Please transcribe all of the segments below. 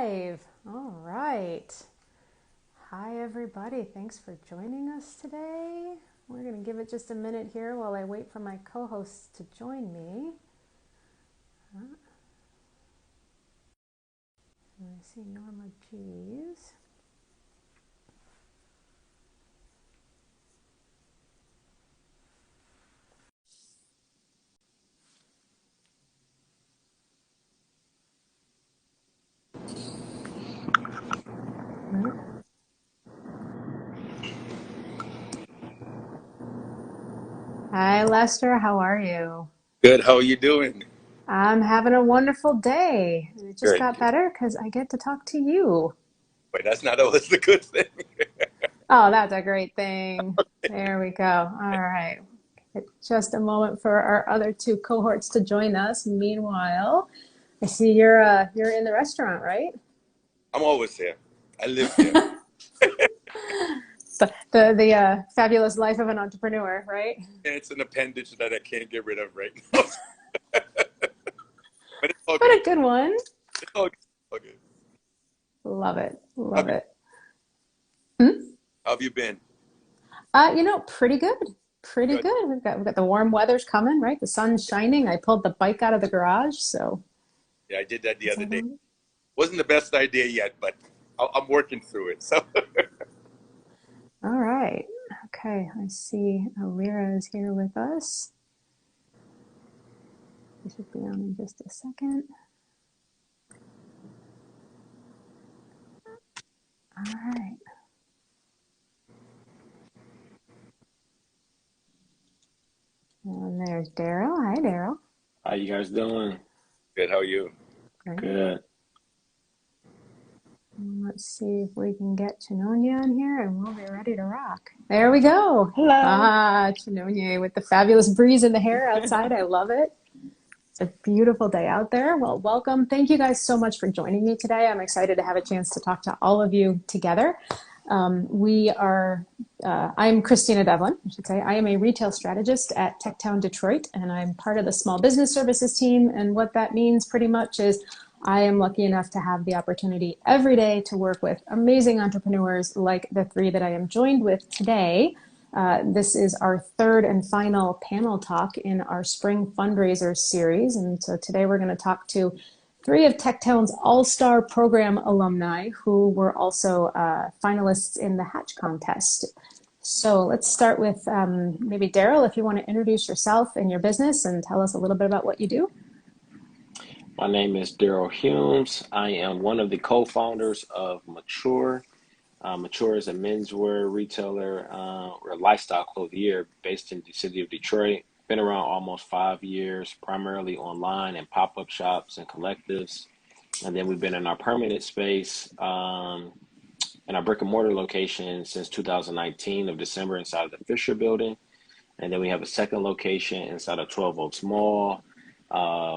live. All right. Hi, everybody. Thanks for joining us today. We're going to give it just a minute here while I wait for my co-hosts to join me. I see Norma Gs. Hi, Lester. How are you? Good. How are you doing? I'm having a wonderful day. It just Good. got better because I get to talk to you. Wait, that's not always a good thing. Oh, that's a great thing. There we go. All right. Just a moment for our other two cohorts to join us. Meanwhile, I see you're in the restaurant, right? I'm always here. I live here. The fabulous life of an entrepreneur, right? And it's an appendage that I can't get rid of right now. But it's all But good. a good one. It's all good. It's all good. Love it. How Love have you, it. Hmm? how have you been? Pretty good. Pretty Good. good. We've got the warm weather's coming, right? The sun's shining. I pulled the bike out of the garage, so Yeah, I did that the is other that day. on? Wasn't the best idea yet, but I'm working through it. So All right. Okay. I see Elira is here with us. She should be on in just a second. All right. And there's Darryl. Hi, Darryl. How you guys doing? good. How are you? Great. Good. Let's see if we can get Chinonye on here and we'll be ready to rock. There we go. Hello. Ah, Chinonye with the fabulous breeze in the hair outside. I love it. It's a beautiful day out there. Well, welcome. Thank you guys so much for joining me today. I'm excited to have a chance to talk to all of you together. I'm Christina Devlin, I should say. I am a retail strategist at TechTown Detroit, and I'm part of the small business services team. And what that means pretty much is I am lucky enough to have the opportunity every day to work with amazing entrepreneurs like the three that I am joined with today. This is our third and final panel talk in our spring fundraiser series. And so today we're going to talk to three of TechTown's all-star program alumni who were also finalists in the Hatch contest. So let's start with maybe Darryl, if you want to introduce yourself and your business and tell us a little bit about what you do. My name is Darryl Humes. I am one of the co-founders of Mature. Mature is a menswear retailer or lifestyle clothier based in the city of Detroit. Been around almost 5 years, primarily online and pop-up shops and collectives. And then we've been in our permanent space in our brick and mortar location since 2019 of December inside of the Fisher building. And then we have a second location inside of 12 Oaks Mall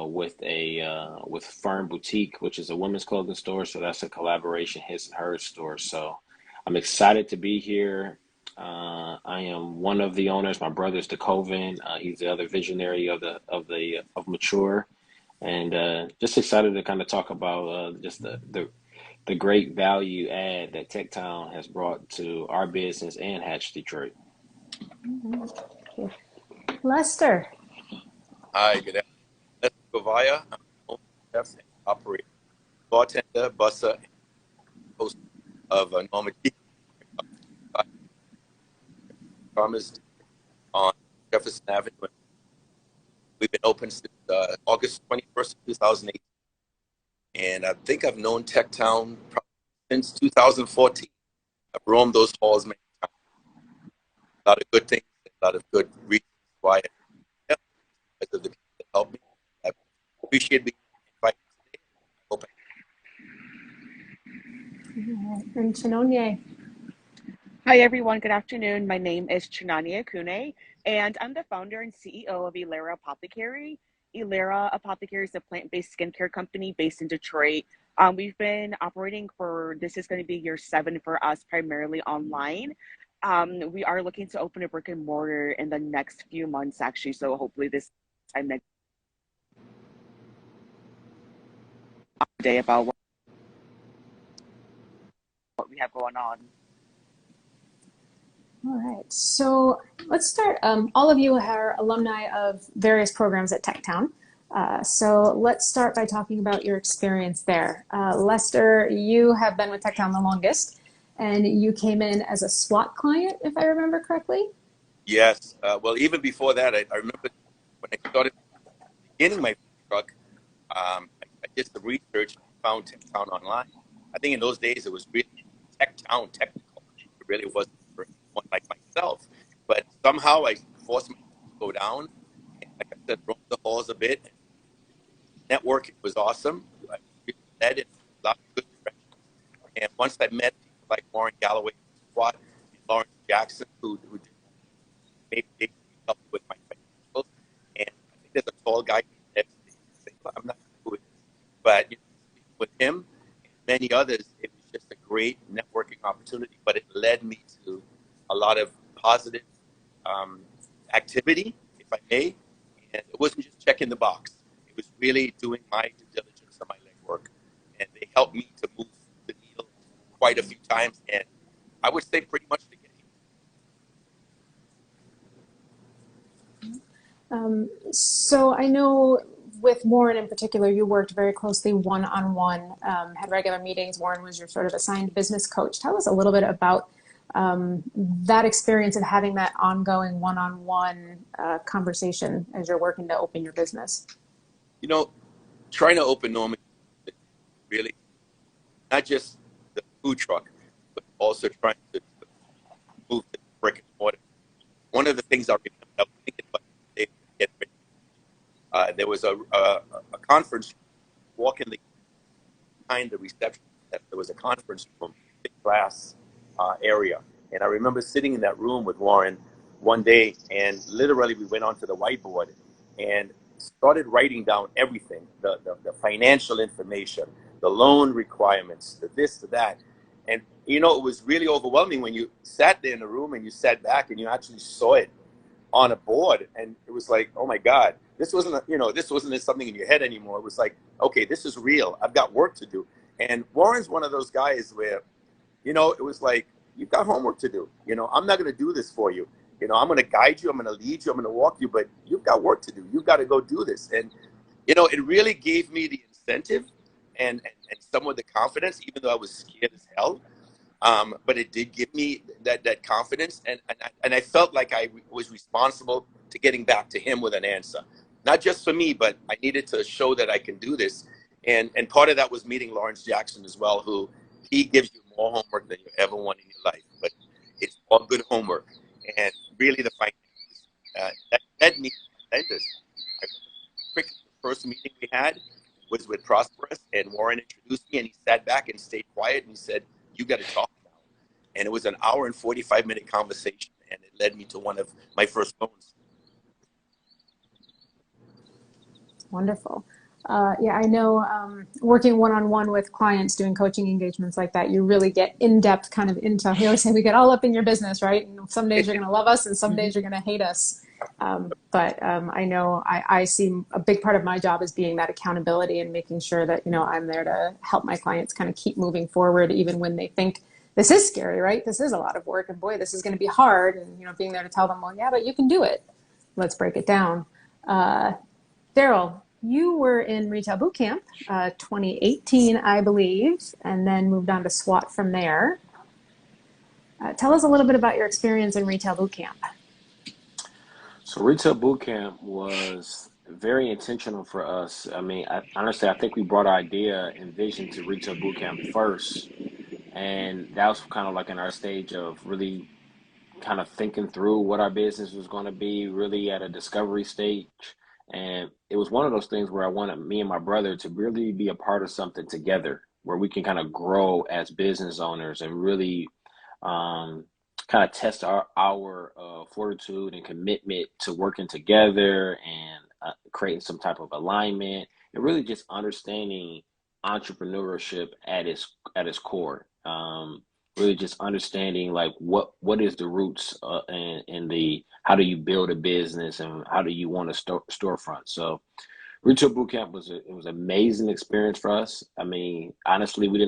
with Fern Boutique, which is a women's clothing store. So that's a collaboration, his and hers store. So I'm excited to be here. I am one of the owners. My brother's DeKoven. He's the other visionary of Mature, and just excited to kind of talk about just the great value add that TechTown has brought to our business and Hatch Detroit. Okay. Lester. Hi, good afternoon. That's Gouvia. I'm the owner, chef, and operator, bartender, busser, and host of Norma Gs Cuisine on Jefferson Avenue. We've been open since August 21st, 2008. And I think I've known TechTown since 2014. I've roamed those halls many times. A lot of good things, a lot of good reasons why I because of the people that helped me. I appreciate being invited today. I hope And Chinonye. Hi, everyone. Good afternoon. My name is Chinonye Akunne, and I'm the founder and CEO of Ilera Apothecary. Ilera Apothecary is a plant-based skincare company based in Detroit. We've been operating this is going to be year 7 for us, primarily online. We are looking to open a brick and mortar in the next few months, actually. So hopefully this time next day about what we have going on. All right, so let's start. All of you are alumni of various programs at TechTown. So let's start by talking about your experience there. Lester, you have been with TechTown the longest, and you came in as a SWAT client, if I remember correctly. Yes. Well, even before that, I remember when I started getting my food truck, I did some research and found TechTown online. I think in those days it was really TechTown technical. It really wasn't for anyone like myself. But somehow I forced myself to go down and, like I said, roam the halls a bit. Network was awesome. I was really led in a lot of good directions. And once I met people like Warren Galloway from SWAT and Lawrence Jackson, who did maybe help me with my financials. And I think there's a tall guy named Devlin. I'm not sure who it is, but speaking with him and many others, it was just a great networking opportunity. But it led me to a lot of positive activity, if I may. And it wasn't just checking the box. It was really doing my due diligence and my legwork. And they helped me to move the needle quite a few times. And I would say pretty much to get here. So I know with Warren in particular, you worked very closely one-on-one, had regular meetings. Warren was your sort of assigned business coach. Tell us a little bit about that experience of having that ongoing one-on-one conversation as you're working to open your business. Trying to open Norma really not just the food truck, but also trying to move the brick and mortar. One of the things I remember, I was thinking about there was a conference walking behind the reception desk. There was a conference room, big glass area, and I remember sitting in that room with Warren one day, and literally we went onto the whiteboard and started writing down everything, the financial information, the loan requirements, the this, the that. And, it was really overwhelming when you sat there in the room and you sat back and you actually saw it on a board. And it was like, oh my God, this wasn't, this wasn't something in your head anymore. It was like, okay, this is real. I've got work to do. And Warren's one of those guys where, it was like, you've got homework to do. I'm not going to do this for you. I'm going to guide you. I'm going to lead you. I'm going to walk you, but you've got work to do. You've got to go do this. And, it really gave me the incentive and somewhat the confidence, even though I was scared as hell. But it did give me that confidence. And I felt like I was responsible to getting back to him with an answer, not just for me, but I needed to show that I can do this. And part of that was meeting Lawrence Jackson as well, who he gives you more homework than you ever want in your life, but it's all good homework. And really the finances, that led me to lenders. I remember the first meeting we had was with Prosperous, and Warren introduced me, and he sat back and stayed quiet, and he said, you got to talk now. And it was an hour and 45-minute conversation, and it led me to one of my first loans. Wonderful. Yeah, I know working one-on-one with clients, doing coaching engagements like that, you really get in-depth kind of intel. We always say we get all up in your business, right? And some days you're going to love us and some days you're going to hate us. But I know I see a big part of my job as being that accountability and making sure that, I'm there to help my clients kind of keep moving forward, even when they think this is scary, right? This is a lot of work and boy, this is going to be hard. And, being there to tell them, well, yeah, but you can do it. Let's break it down. Darryl, you were in Retail Bootcamp 2018, I believe, and then moved on to SWAT from there. Tell us a little bit about your experience in Retail Bootcamp. So Retail Bootcamp was very intentional for us. I mean, honestly, I think we brought our idea and vision to Retail Bootcamp first, and that was kind of like in our stage of really kind of thinking through what our business was going to be, really at a discovery stage. And it was one of those things where I wanted me and my brother to really be a part of something together where we can kind of grow as business owners and really kind of test our fortitude and commitment to working together and creating some type of alignment and really just understanding entrepreneurship at its core. Really just understanding like what is the roots and the how do you build a business and how do you want a storefront. So Retail Bootcamp was an amazing experience for us. I mean, honestly, we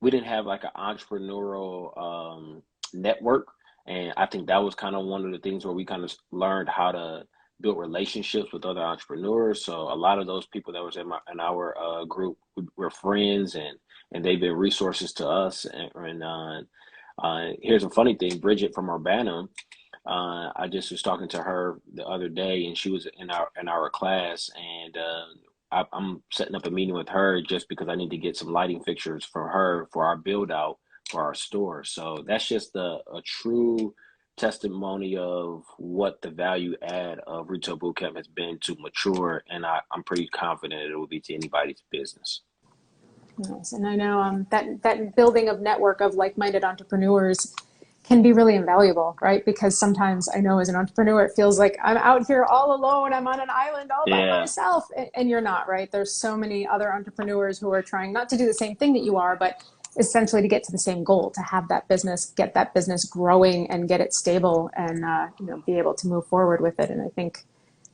we didn't have like an entrepreneurial network. And I think that was kind of one of the things where we kind of learned how to build relationships with other entrepreneurs. So a lot of those people that was in our group were friends, and they've been resources to us. Here's a funny thing: Bridget from Urbana, I just was talking to her the other day, and she was in our class, and I'm setting up a meeting with her just because I need to get some lighting fixtures for her for our build out for our store. So that's just a true testimony of what the value add of Retail Bootcamp has been to Mature, and I'm pretty confident it will be to anybody's business. Nice. And I know that building of network of like-minded entrepreneurs can be really invaluable, right? Because sometimes I know as an entrepreneur, it feels like I'm out here all alone. I'm on an island all by myself. And you're not, right? There's so many other entrepreneurs who are trying not to do the same thing that you are, but essentially to get to the same goal, to have that business, get that business growing and get it stable and, be able to move forward with it. And I think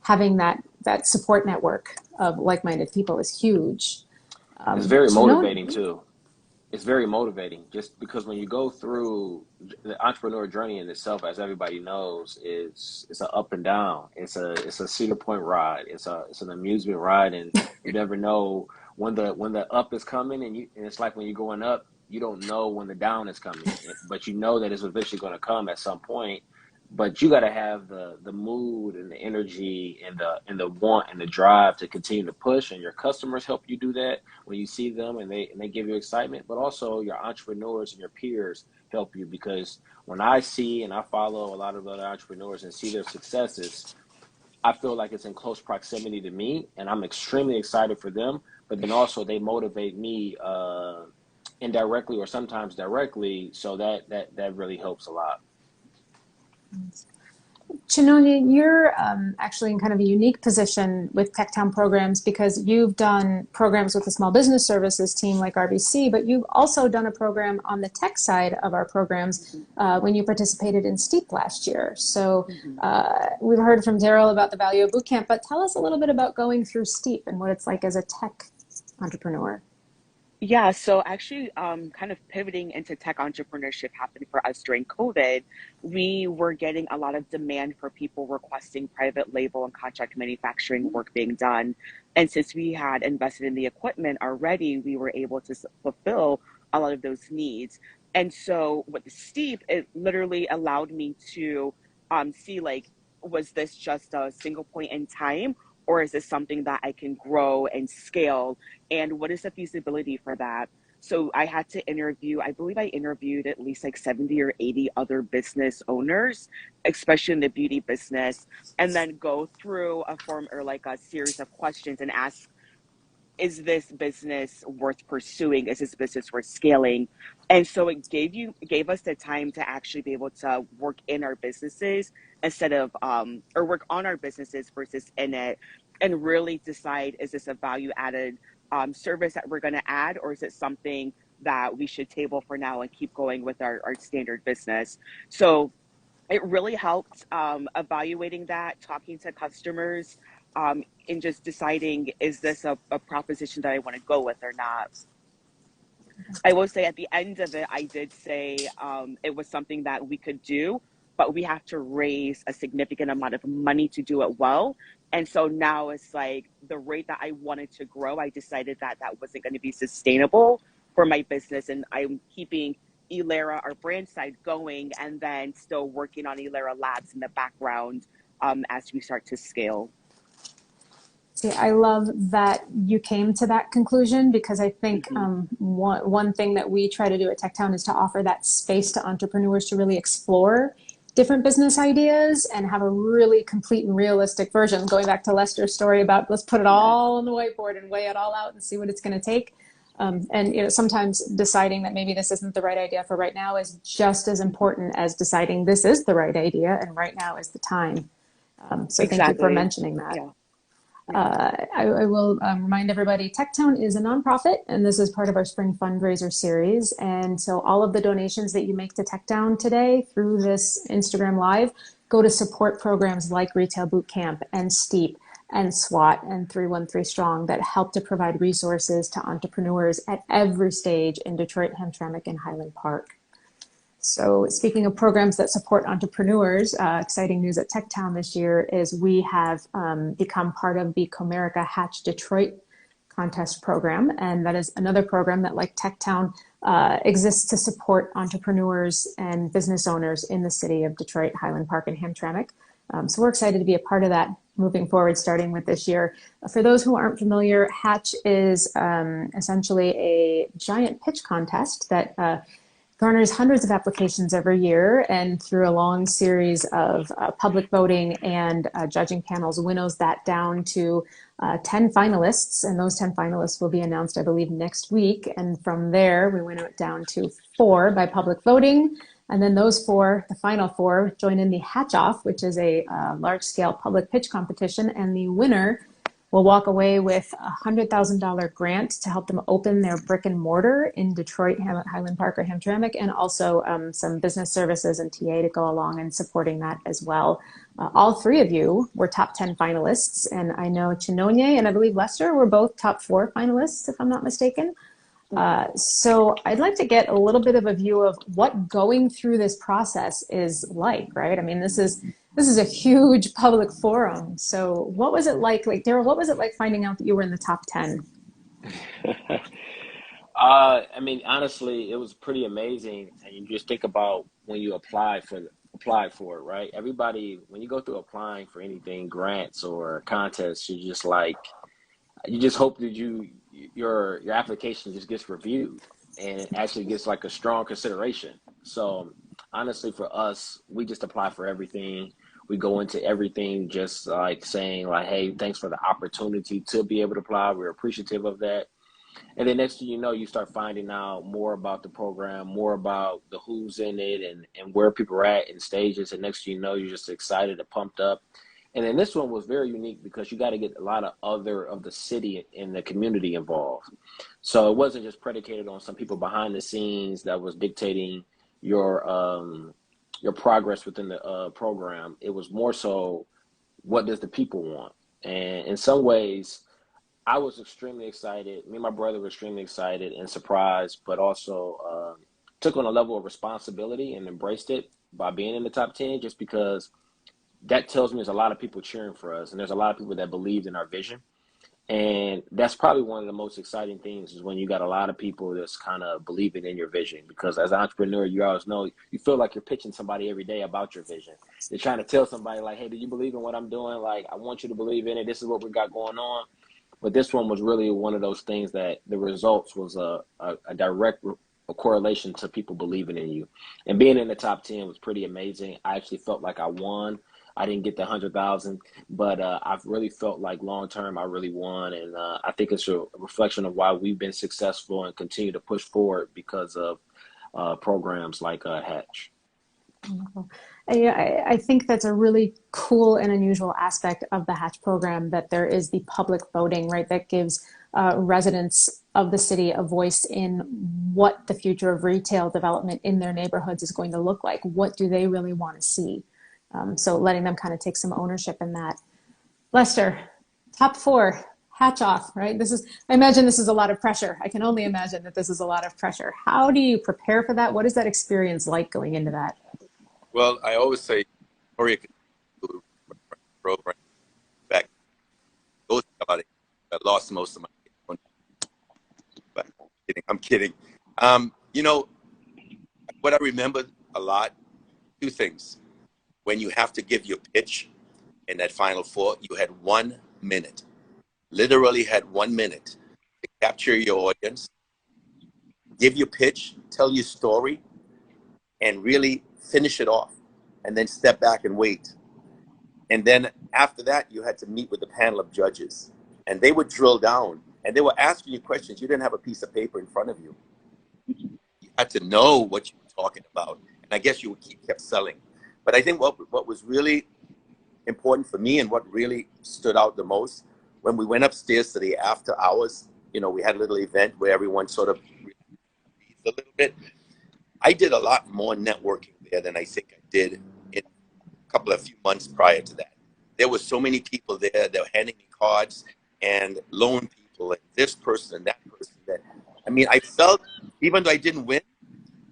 having that support network of like-minded people is huge. It's very motivating too. It's very motivating just because when you go through the entrepreneur journey in itself, as everybody knows, it's an up and down. It's a Cedar Point ride. It's an amusement ride, and you never know when the up is coming, and it's like when you're going up, you don't know when the down is coming, but you know that it's eventually going to come at some point. But you got to have the mood and the energy and the want and the drive to continue to push, and your customers help you do that when you see them and they give you excitement, but also your entrepreneurs and your peers help you, because when I see and I follow a lot of other entrepreneurs and see their successes, I feel like it's in close proximity to me, and I'm extremely excited for them, but then also they motivate me indirectly or sometimes directly, so that really helps a lot. Chinonye, you're actually in kind of a unique position with TechTown programs because you've done programs with the small business services team like RBC, but you've also done a program on the tech side of our programs when you participated in STEEP last year. So we've heard from Darryl about the value of Bootcamp, but tell us a little bit about going through STEEP and what it's like as a tech entrepreneur. Yeah, so actually, kind of pivoting into tech entrepreneurship happened for us during COVID. We were getting a lot of demand for people requesting private label and contract manufacturing work being done. And since we had invested in the equipment already, we were able to fulfill a lot of those needs. And so with the Steep, it literally allowed me to see like, was this just a single point in time? Or is this something that I can grow and scale? And what is the feasibility for that? So I had to interview, I believe I interviewed at least like 70 or 80 other business owners, especially in the beauty business, and then go through a form or like a series of questions and ask, is this business worth pursuing? Is this business worth scaling? And so it gave us the time to actually be able to work in our businesses instead of or work on our businesses versus in it, and really decide, is this a value added service that we're going to add, or is it something that we should table for now and keep going with our standard business? So it really helped evaluating that, talking to customers, and just deciding, is this a proposition that I want to go with or not? I will say at the end of it, I did say it was something that we could do, but we have to raise a significant amount of money to do it well. And so now it's like the rate that I wanted to grow, I decided that that wasn't going to be sustainable for my business. And I'm keeping Ilera, our brand side, going, and then still working on Ilera Labs in the background as we start to scale. See, I love that you came to that conclusion, because I think one thing that we try to do at TechTown is to offer that space to entrepreneurs to really explore different business ideas and have a really complete and realistic version. Going back to Lester's story about let's put it all on the whiteboard and weigh it all out and see what it's going to take. And sometimes deciding that maybe this isn't the right idea for right now is just as important as deciding this is the right idea and right now is the time. So Thank you for mentioning that. Yeah. I will remind everybody, TechTown is a nonprofit, and this is part of our spring fundraiser series. And so all of the donations that you make to TechTown today through this Instagram Live go to support programs like Retail Bootcamp and STEEP and SWAT and 313 Strong that help to provide resources to entrepreneurs at every stage in Detroit, Hamtramck, and Highland Park. So speaking of programs that support entrepreneurs, exciting news at TechTown this year is we have become part of the Comerica Hatch Detroit contest program. And that is another program that, like TechTown, exists to support entrepreneurs and business owners in the city of Detroit, Highland Park, and Hamtramck. So we're excited to be a part of that moving forward, starting with this year. For those who aren't familiar, Hatch is essentially a giant pitch contest that garners hundreds of applications every year, and through a long series of public voting and judging panels winnows that down to 10 finalists, and those 10 finalists will be announced, I believe, next week. And from there, we winnow it down to 4 by public voting. And then those 4, the final 4, join in the Hatch Off, which is a large-scale public pitch competition, and the winner will walk away with a $100,000 grant to help them open their brick and mortar in Detroit, Highland Park, or Hamtramck, and also some business services and TA to go along and supporting that as well. All 3 of you were top 10 finalists, and I know Chinonye and I believe Lester were both top 4 finalists, if I'm not mistaken. So I'd like to get a little bit of a view of what going through this process is like, right? I mean, this is a huge public forum. So what was it like Darryl, what was it like finding out that you were in the top 10? I mean, honestly, it was pretty amazing. And you just think about when you applied for it, right? Everybody, when you go through applying for anything, grants or contests, you just hope that your application just gets reviewed and actually gets like a strong consideration. So honestly, for us, we just apply for everything. We go into everything just like saying like, hey, thanks for the opportunity to be able to apply. We're appreciative of that. And then next thing you know, you start finding out more about the program, more about the who's in it and where people are at in stages. And next thing you know, you're just excited and pumped up. And then this one was very unique because you got to get a lot of the city and the community involved. So it wasn't just predicated on some people behind the scenes that was dictating your progress within the program. It was more so, what does the people want? And in some ways, I was extremely excited. Me and my brother were extremely excited and surprised, but also took on a level of responsibility and embraced it by being in the top 10, just because that tells me there's a lot of people cheering for us, and there's a lot of people that believed in our vision. And that's probably one of the most exciting things, is when you got a lot of people that's kind of believing in your vision. Because as an entrepreneur, you always know, you feel like you're pitching somebody every day about your vision. You're trying to tell somebody like, hey, do you believe in what I'm doing? Like, I want you to believe in it. This is what we got going on. But this one was really one of those things that the results was a direct correlation to people believing in you. And being in the top 10 was pretty amazing. I actually felt like I won. I didn't get the 100,000, but I've really felt like long term I really won, and I think it's a reflection of why we've been successful and continue to push forward because of programs like Hatch. Wonderful. I think that's a really cool and unusual aspect of the Hatch program, that there is the public voting, right? That gives residents of the city a voice in what the future of retail development in their neighborhoods is going to look like. What do they really want to see? So letting them kind of take some ownership in that. Lester, top 4, Hatch Off, right? I imagine this is a lot of pressure. I can only imagine that this is a lot of pressure. How do you prepare for that? What is that experience like going into that? Well, I always say, program back, goes about it. I lost most of my, but I'm kidding. You know, what I remember a lot, 2 things. When you have to give your pitch in that final 4, you had 1 minute, literally had 1 minute to capture your audience, give your pitch, tell your story, and really finish it off, and then step back and wait. And then after that, you had to meet with a panel of judges, and they would drill down, and they were asking you questions. You didn't have a piece of paper in front of you. You had to know what you were talking about, and I guess you kept selling. But I think what was really important for me and what really stood out the most, when we went upstairs to the after hours, you know, we had a little event where everyone sort of breathed a little bit. I did a lot more networking there than I think I did in a few months prior to that. there were so many people there that were handing me cards and loan people and this person and that person. That, I mean, I felt, even though I didn't win,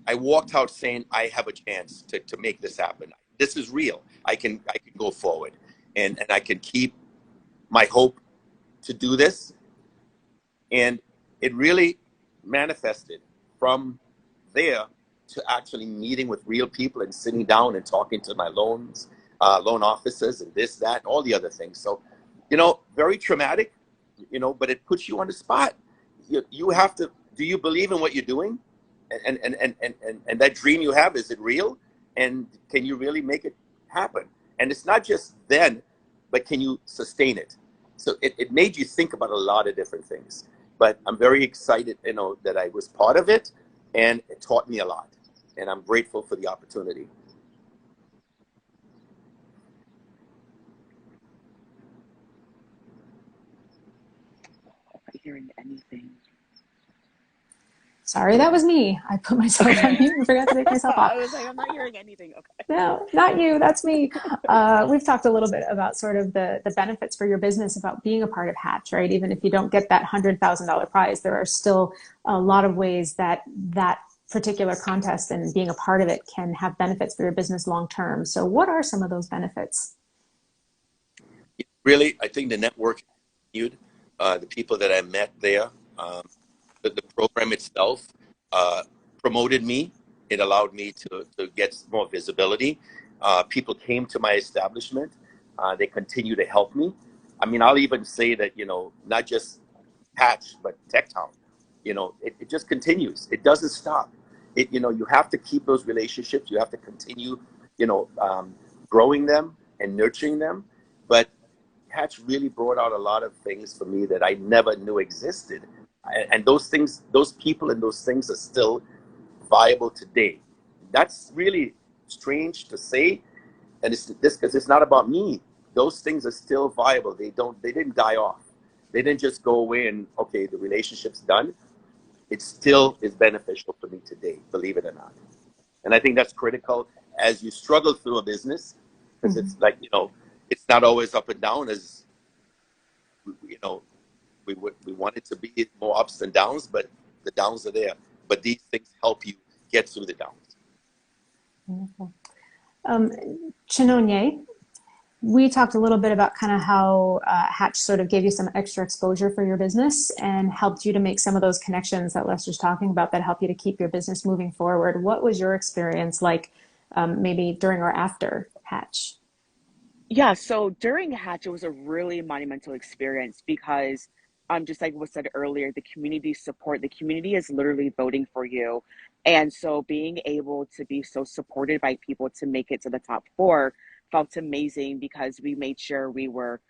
I walked out saying, I have a chance to make this happen. This is real. I can go forward, and I can keep my hope to do this. And it really manifested from there to actually meeting with real people and sitting down and talking to my loan officers and this, that, all the other things. So, you know, very traumatic, you know, but it puts you on the spot. You have to, do you believe in what you're doing? And that dream you have, is it real? And can you really make it happen? And it's not just then, but can you sustain it? So it made you think about a lot of different things. But I'm very excited, you know, that I was part of it, and it taught me a lot. And I'm grateful for the opportunity. I'm not hearing anything. Sorry, that was me. I put myself on mute and forgot to take myself off. I was like, I'm not hearing anything. Okay. No, not you. That's me. We've talked a little bit about sort of the benefits for your business about being a part of Hatch, right? Even if you don't get that $100,000 prize, there are still a lot of ways that that particular contest and being a part of it can have benefits for your business long term. So what are some of those benefits? Really, I think the network continued, the people that I met there, the program itself promoted me. It allowed me to get more visibility. People came to my establishment. They continue to help me. I mean, I'll even say that, you know, not just Hatch, but TechTown, you know, it just continues. It doesn't stop. You know, you have to keep those relationships. You have to continue, you know, growing them and nurturing them. But Hatch really brought out a lot of things for me that I never knew existed. And those things, those people and those things are still viable today. That's really strange to say. And it's this because it's not about me. Those things are still viable. They didn't die off. They didn't just go away and, okay, the relationship's done. It still is beneficial for me today, believe it or not. And I think that's critical as you struggle through a business, because it's like, you know, it's not always up and down as, you know, we want it to be more ups and downs, but the downs are there. But these things help you get through the downs. Wonderful. Chinonye, we talked a little bit about kind of how Hatch sort of gave you some extra exposure for your business and helped you to make some of those connections that Lester's talking about that help you to keep your business moving forward. What was your experience like maybe during or after Hatch? Yeah, so during Hatch, it was a really monumental experience because, just like was said earlier, the community support, the community is literally voting for you. And so being able to be so supported by people to make it to the top four felt amazing because we made sure we were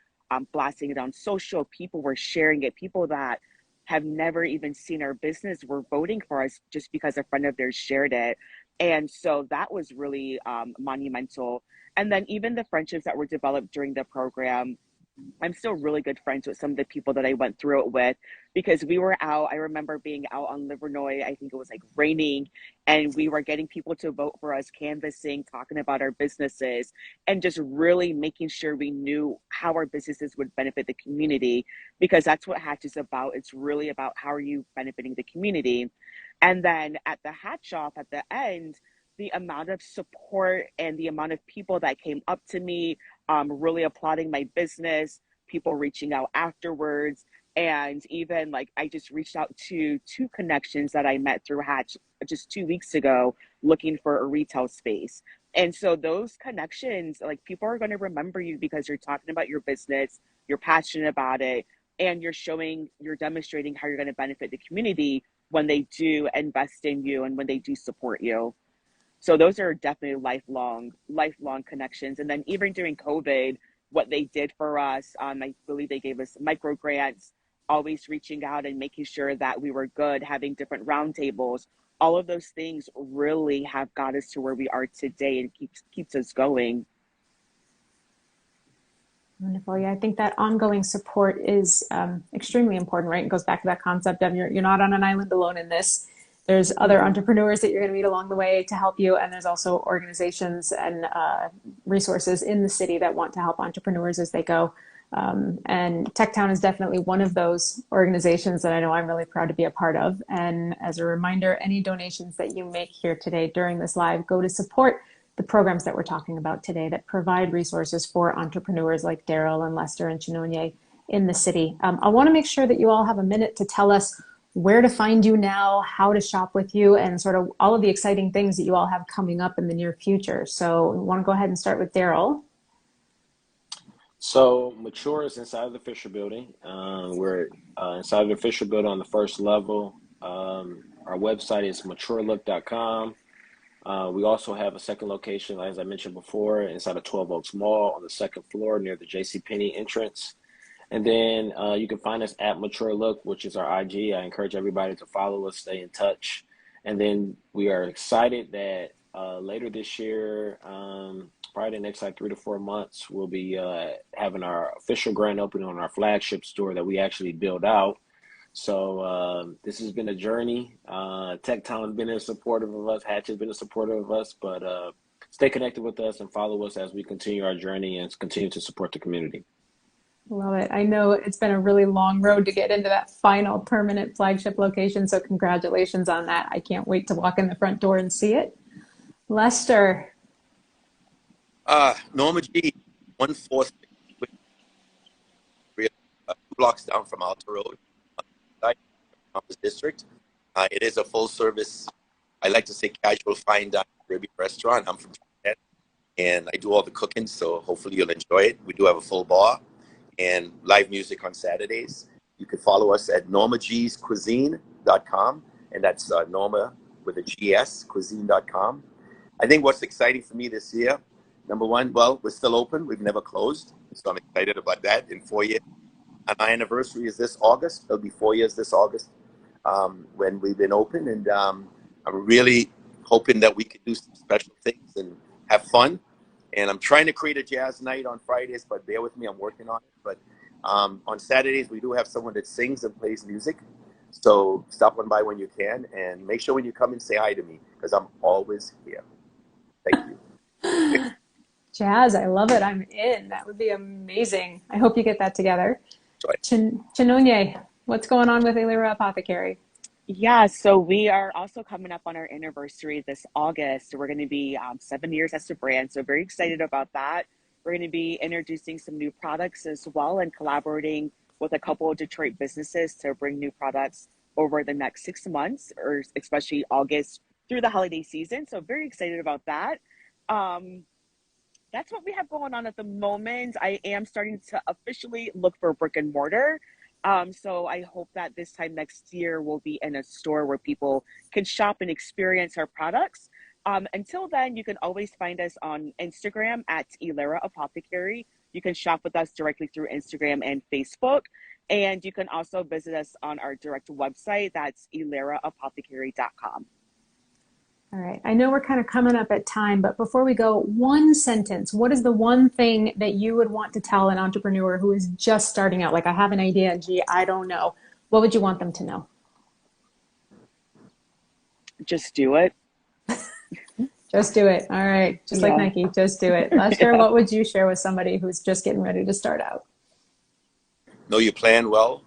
blasting it on social. People were sharing it. People that have never even seen our business were voting for us just because a friend of theirs shared it. And so that was really monumental. And then even the friendships that were developed during the program, I'm still really good friends with some of the people that I went through it with because we were out. I remember being out on Livernois. I think it was like raining, and we were getting people to vote for us, canvassing, talking about our businesses, and just really making sure we knew how our businesses would benefit the community because that's what Hatch is about. It's really about how are you benefiting the community. And then at the Hatch off at the end, the amount of support and the amount of people that came up to me, really applauding my business, people reaching out afterwards. And even like I just reached out to two connections that I met through Hatch just 2 weeks ago looking for a retail space. And so those connections, like people are going to remember you because you're talking about your business, you're passionate about it, and you're demonstrating how you're going to benefit the community when they do invest in you and when they do support you. So those are definitely lifelong connections. And then even during COVID, what they did for us, I believe they gave us micro grants, always reaching out and making sure that we were good, having different roundtables. All of those things really have got us to where we are today and keeps us going. Wonderful. Yeah, I think that ongoing support is extremely important, right? It goes back to that concept of you're not on an island alone in this. There's other entrepreneurs that you're going to meet along the way to help you. And there's also organizations and resources in the city that want to help entrepreneurs as they go. And TechTown is definitely one of those organizations that I know I'm really proud to be a part of. And as a reminder, any donations that you make here today during this live go to support the programs that we're talking about today that provide resources for entrepreneurs like Darryl and Lester and Chinonye in the city. I want to make sure that you all have a minute to tell us where to find you now, how to shop with you, and sort of all of the exciting things that you all have coming up in the near future. So I want to go ahead and start with Darryl. So Mature is inside of the Fisher Building. We're inside of the Fisher Building on the first level. Our website is maturelook.com. We also have a second location, as I mentioned before, inside of 12 Oaks Mall on the second floor near the JCPenney entrance. And then you can find us at Mature Look, which is our IG. I encourage everybody to follow us, stay in touch. And then we are excited that later this year, probably the next 3 to 4 months, we'll be having our official grand opening on our flagship store that we actually build out. So this has been a journey. TechTown has been supportive of us. Hatch has been supportive of us. But stay connected with us and follow us as we continue our journey and continue to support the community. Love it. I know it's been a really long road to get into that final permanent flagship location. So congratulations on that. I can't wait to walk in the front door and see it. Lester. Norma G, 146, 2 blocks down from Alta Road, Campus District. It is a full service, I like to say casual fine dining Caribbean restaurant. I'm from Trinidad and I do all the cooking, so hopefully you'll enjoy it. We do have a full bar and live music on Saturdays. You can follow us at normagscuisine.com, and that's Norma with a GS, cuisine.com. I think what's exciting for me this year, number one, well, we're still open. We've never closed, so I'm excited about that in 4 years. And my anniversary is this August. It'll be 4 years this August when we've been open, and I'm really hoping that we can do some special things and have fun. And I'm trying to create a jazz night on Fridays, but bear with me, I'm working on it. But on Saturdays, we do have someone that sings and plays music. So stop on by when you can, and make sure when you come and say hi to me, because I'm always here. Thank you. Jazz, I love it. I'm in. That would be amazing. I hope you get that together. Chinonye, what's going on with Elira Apothecary? Yeah, so we are also coming up on our anniversary this August. We're going to be 7 years as a brand, so very excited about that. We're going to be introducing some new products as well and collaborating with a couple of Detroit businesses to bring new products over the next 6 months, or especially August through the holiday season. So very excited about that. That's what we have going on at the moment. I am starting to officially look for brick and mortar. So I hope that this time next year we'll be in a store where people can shop and experience our products. Until then, you can always find us on Instagram at Ilera Apothecary. You can shop with us directly through Instagram and Facebook. And you can also visit us on our direct website. That's ileraapothecary.com. All right. I know we're kind of coming up at time, but before we go, one sentence. What is the one thing that you would want to tell an entrepreneur who is just starting out? Like, I have an idea, gee, I don't know. What would you want them to know? Just do it. Just do it. All right. Just like Nike, just do it. Lester, what would you share with somebody who's just getting ready to start out? Know your plan well.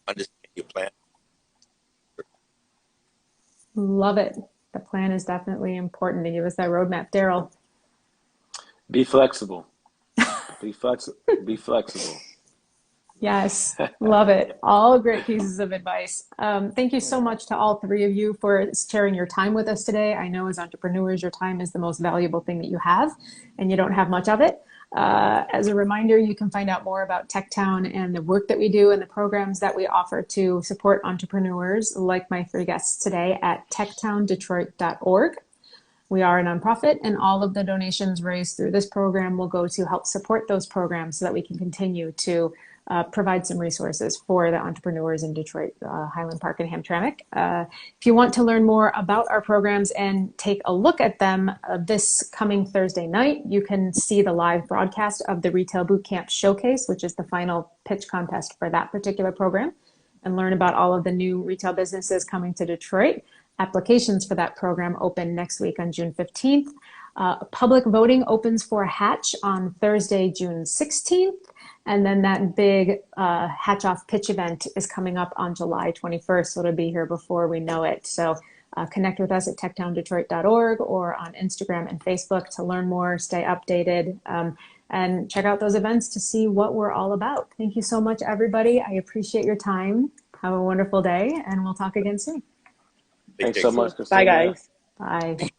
Understand your plan. Love it. The plan is definitely important to give us that roadmap. Darryl. Be flexible. Be flexible. Yes, love it. All great pieces of advice. Thank you so much to all three of you for sharing your time with us today. I know as entrepreneurs, your time is the most valuable thing that you have, and you don't have much of it. As a reminder, you can find out more about TechTown and the work that we do and the programs that we offer to support entrepreneurs like my three guests today at techtowndetroit.org. We are a nonprofit, and all of the donations raised through this program will go to help support those programs so that we can continue to provide some resources for the entrepreneurs in Detroit, Highland Park, and Hamtramck. If you want to learn more about our programs and take a look at them this coming Thursday night, you can see the live broadcast of the Retail Bootcamp Showcase, which is the final pitch contest for that particular program. and learn about all of the new retail businesses coming to Detroit. Applications for that program open next week on June 15th. Public voting opens for Hatch on Thursday, June 16th. And then that big Hatch Off pitch event is coming up on July 21st. So it'll be here before we know it. So connect with us at techtowndetroit.org or on Instagram and Facebook to learn more, stay updated, and check out those events to see what we're all about. Thank you so much, everybody. I appreciate your time. Have a wonderful day, and we'll talk again soon. Thanks so much, Bye, Christina. guys. Bye.